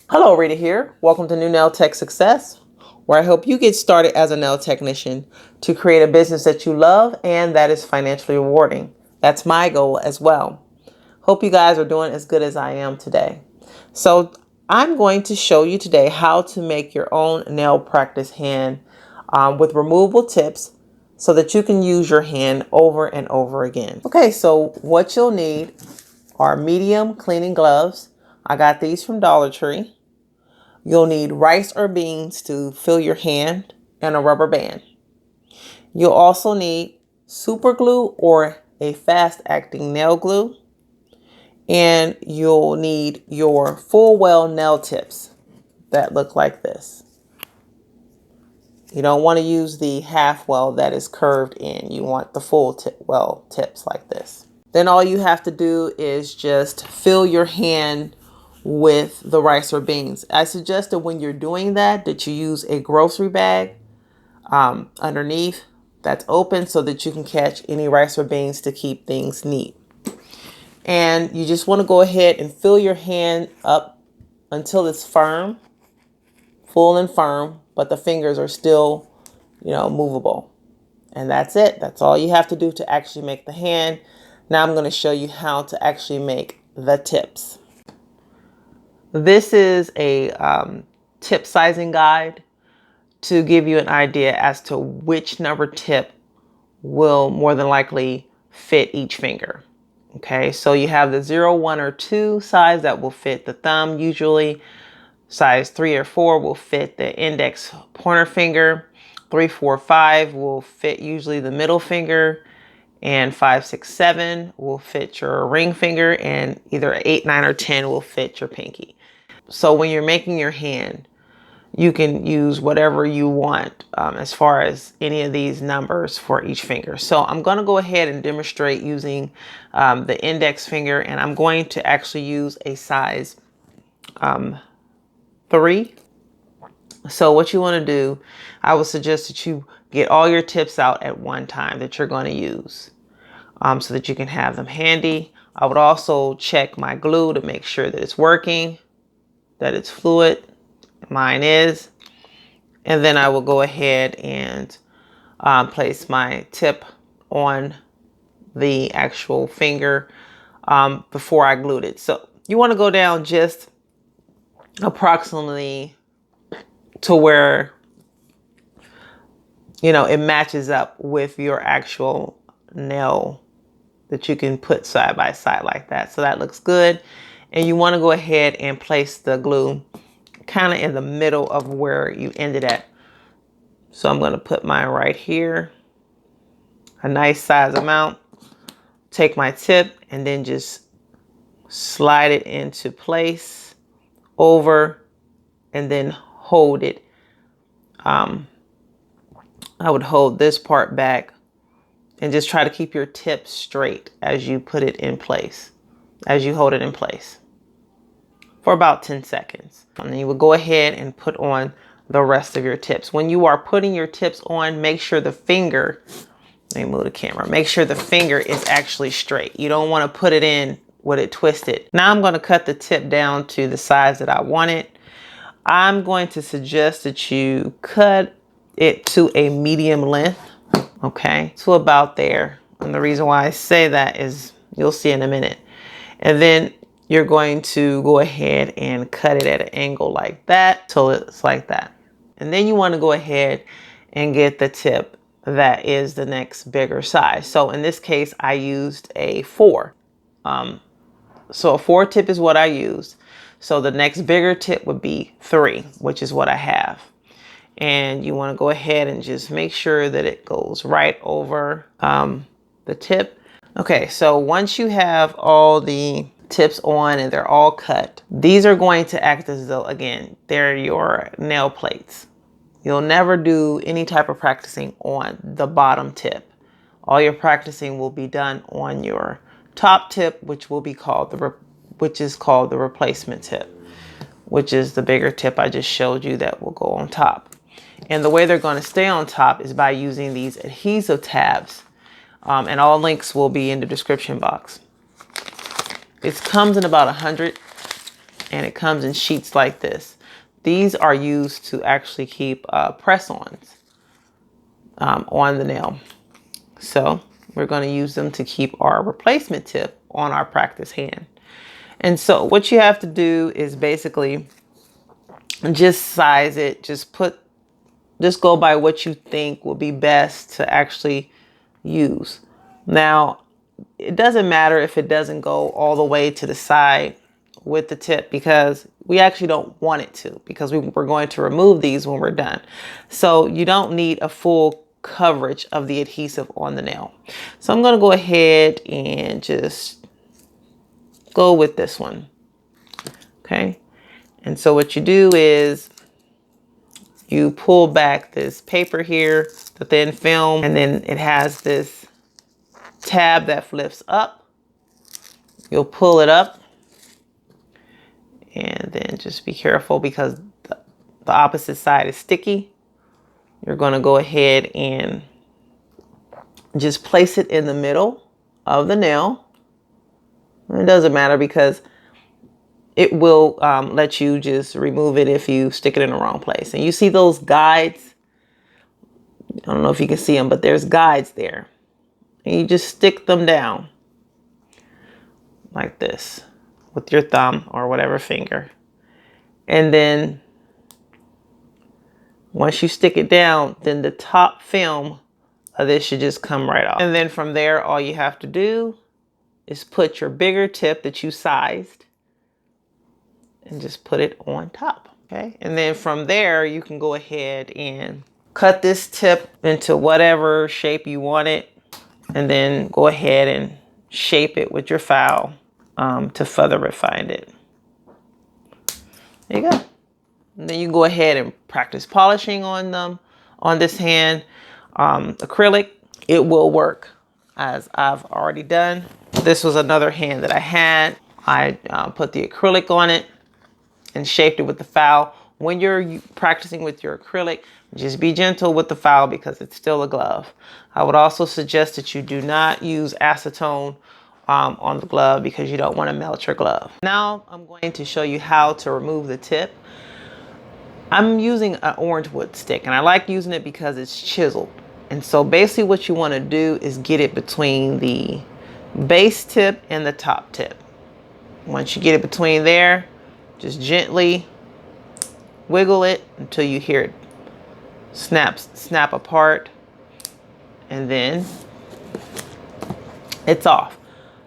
Hello, Rita here. Welcome to New Nail Tech Success, where I help you get started as a nail technician to create a business that you love and that is financially rewarding. That's my goal as well. Hope you guys are doing as good as I am today. So I'm going to show you today how to make your own nail practice hand with removable tips so that you can use your hand over and over again. Okay, so what you'll need are medium cleaning gloves. I got these from Dollar Tree. You'll need rice or beans to fill your hand and a rubber band. You'll also need super glue or a fast acting nail glue. And you'll need your full well nail tips that look like this. You don't want to use the half well that is curved in. You want the full well tips like this. Then all you have to do is just fill your hand with the rice or beans. I suggest that when you're doing that you use a grocery bag underneath that's open so that you can catch any rice or beans to keep things neat. And you just want to go ahead and fill your hand up until it's firm, full and firm, but the fingers are still, movable. And that's it. That's all you have to do to actually make the hand. Now I'm going to show you how to actually make the tips. This is a tip sizing guide to give you an idea as to which number tip will more than likely fit each finger. Okay, so you have the 0, 1, or 2 size that will fit the thumb usually. Size 3 or 4 will fit the index pointer finger. 3, 4, 5 will fit usually the middle finger. And 5, 6, 7 will fit your ring finger. And either 8, 9, or 10 will fit your pinky. So when you're making your hand, you can use whatever you want as far as any of these numbers for each finger. So I'm going to go ahead and demonstrate using the index finger, and I'm going to actually use a size 3. So what you want to do, I would suggest that you get all your tips out at one time that you're going to use so that you can have them handy. I would also check my glue to make sure that it's working, that it's fluid. Mine is. And then I will go ahead and place my tip on the actual finger before I glued it. So you want to go down just approximately to where, it matches up with your actual nail that you can put side by side like that. So that looks good. And you want to go ahead and place the glue kind of in the middle of where you ended at. So I'm going to put mine right here, a nice size amount, take my tip and then just slide it into place over and then hold it. I would hold this part back and just try to keep your tip straight as you put it in place, as you hold it in place for about 10 seconds. And then you would go ahead and put on the rest of your tips. When you are putting your tips on, make sure the finger, let me move the camera, make sure the finger is actually straight. You don't want to put it in with it twisted. Now I'm going to cut the tip down to the size that I want it. I'm going to suggest that you cut it to a medium length, okay, to about there. And the reason why I say that is you'll see in a minute. And then you're going to go ahead and cut it at an angle like that till it's like that. And then you want to go ahead and get the tip that is the next bigger size. So in this case, I used a 4. So a 4 tip is what I used. So the next bigger tip would be 3, which is what I have. And you want to go ahead and just make sure that it goes right over the tip. Okay, so once you have all the tips on and they're all cut, these are going to act as though, again, they're your nail plates. You'll never do any type of practicing on the bottom tip. All your practicing will be done on your top tip, which will be called the replacement tip, which is the bigger tip I just showed you that will go on top. And the way they're going to stay on top is by using these adhesive tabs. And all links will be in the description box. It comes in about 100 and it comes in sheets like this. These are used to actually keep press-ons on the nail. So we're going to use them to keep our replacement tip on our practice hand. And so what you have to do is basically just size it. Just go by what you think will be best to actually use. Now, it doesn't matter if it doesn't go all the way to the side with the tip, because we actually don't want it to, because we're going to remove these when we're done. So you don't need a full coverage of the adhesive on the nail. So I'm going to go ahead and just go with this one. Okay. And so what you do is you pull back this paper here, the thin film, and then it has this tab that flips up. You'll pull it up, and then just be careful because the opposite side is sticky. You're going to go ahead and just place it in the middle of the nail. It doesn't matter because it will let you just remove it if you stick it in the wrong place. And you see those guides? I don't know if you can see them, but there's guides there. And you just stick them down like this with your thumb or whatever finger. And then once you stick it down, then the top film of this should just come right off. And then from there, all you have to do is put your bigger tip that you sized and just put it on top. Okay. And then from there, you can go ahead and cut this tip into whatever shape you want it. And then go ahead and shape it with your file to further refine it. There you go. And then you go ahead and practice polishing on them. On this hand, acrylic, it will work as I've already done. This was another hand that I had. I put the acrylic on it and shaped it with the file. When you're practicing with your acrylic, just be gentle with the file because it's still a glove. I would also suggest that you do not use acetone on the glove because you don't want to melt your glove. Now I'm going to show you how to remove the tip. I'm using an orange wood stick, and I like using it because it's chiseled. And so basically what you want to do is get it between the base tip and the top tip. Once you get it between there, just gently wiggle it until you hear it snap apart, and then it's off.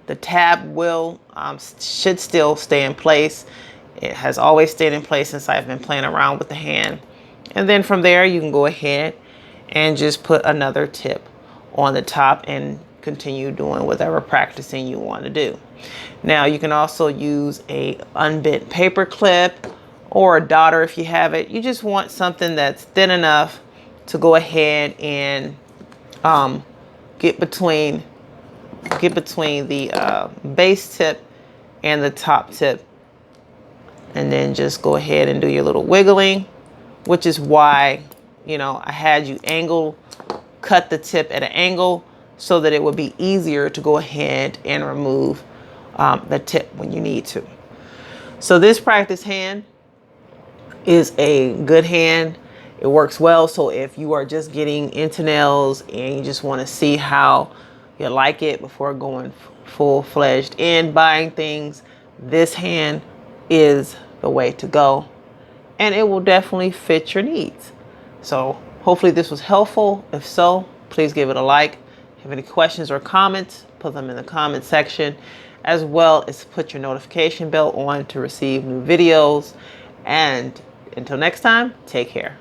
The tab will should still stay in place. It has always stayed in place since I've been playing around with the hand. And then from there, you can go ahead and just put another tip on the top and continue doing whatever practicing you want to do. Now you can also use a unbent paper clip or a daughter if you have it. You just want something that's thin enough to go ahead and get between the base tip and the top tip, and then just go ahead and do your little wiggling, which is why, you know, I had you cut the tip at an angle so that it would be easier to go ahead and remove the tip when you need to. So this practice hand is a good hand. It works well. So if you are just getting into nails and you just want to see how you like it before going full-fledged in buying things, this hand is the way to go, and it will definitely fit your needs. So hopefully this was helpful. If so, please give it a like. If you have any questions or comments, put them in the comment section, as well as put your notification bell on to receive new videos. And until next time, take care.